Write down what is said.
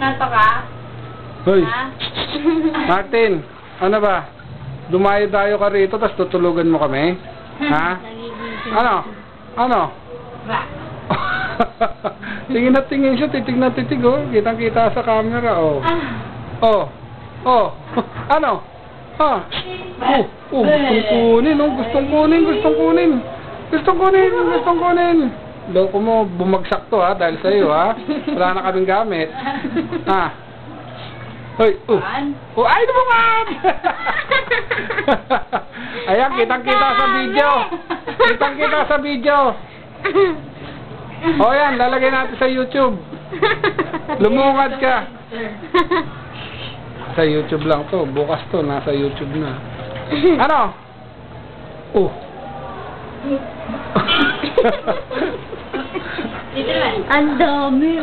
Nato ka? Hoy, Ha? Martin, ano ba? Dumayo-dayo ka rito, tapos tutulugan mo kami? Ha? Ano? Ano? Ba? Tingin na tingin siya, titig na titig, oh. Kitang-kita sa camera, oh. Oh. Oh. Ano? Ha? Gustong kunin, oh. Gustong kunin, gustong kunin. Gustong kunin, gustong kunin. Loko mo, bumagsak to, ha, dahil sa'yo, ha. Wala na kaming gamit. Ha? Hoy, oh, ay, naman! Ayan, kitang-kita sa video. Kitang-kita sa video. O yan, lalagay natin sa YouTube. Lumungad ka. Sa YouTube lang to. Bukas to, nasa YouTube na. Ano? Oh. Ang dami.